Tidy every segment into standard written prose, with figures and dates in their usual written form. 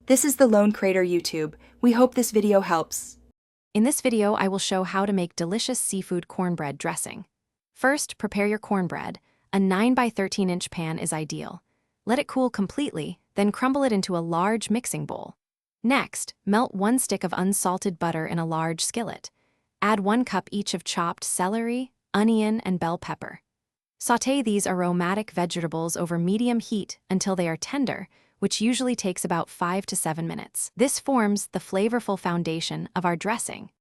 This is the Lone Crater YouTube. We hope this video helps. In this video, I will show how to make delicious seafood cornbread dressing. First, prepare your cornbread. A 9 by 13 inch pan is ideal. Let it cool completely, then crumble it into a large mixing bowl. Next, melt 1 stick of unsalted butter in a large skillet. Add 1 cup each of chopped celery, onion, and bell pepper. Sauté these aromatic vegetables over medium heat until they are tender, which usually takes about 5 to 7 minutes. This forms the flavorful foundation of our dressing.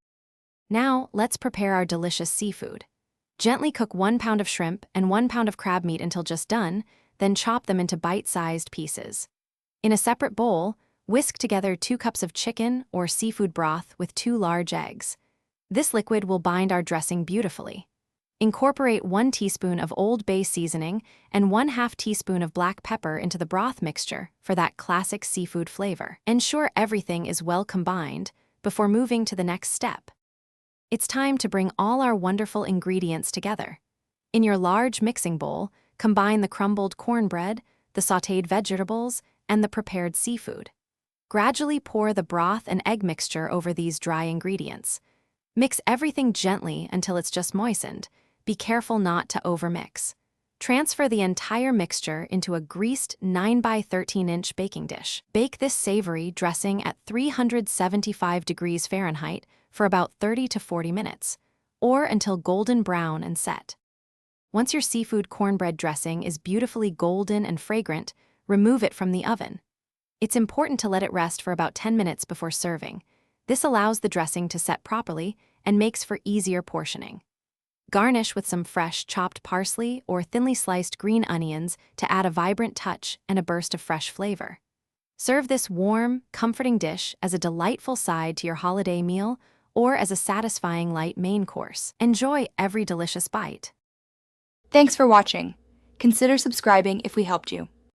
Now, let's prepare our delicious seafood. Gently cook 1 pound of shrimp and 1 pound of crab meat until just done, then chop them into bite-sized pieces. In a separate bowl, whisk together 2 cups of chicken or seafood broth with 2 large eggs. This liquid will bind our dressing beautifully. Incorporate 1 teaspoon of Old Bay seasoning and 1/2 teaspoon of black pepper into the broth mixture for that classic seafood flavor. Ensure everything is well combined before moving to the next step. It's time to bring all our wonderful ingredients together. In your large mixing bowl, combine the crumbled cornbread, the sautéed vegetables, and the prepared seafood. Gradually pour the broth and egg mixture over these dry ingredients. Mix everything gently until it's just moistened. Be careful not to overmix. Transfer the entire mixture into a greased 9 by 13 inch baking dish. Bake this savory dressing at 375 degrees Fahrenheit for about 30 to 40 minutes, or until golden brown and set. Once your seafood cornbread dressing is beautifully golden and fragrant, remove it from the oven. It's important to let it rest for about 10 minutes before serving. This allows the dressing to set properly and makes for easier portioning. Garnish with some fresh chopped parsley or thinly sliced green onions to add a vibrant touch and a burst of fresh flavor. Serve this warm, comforting dish as a delightful side to your holiday meal or as a satisfying light main course. Enjoy every delicious bite. Thanks for watching. Consider subscribing if we helped you.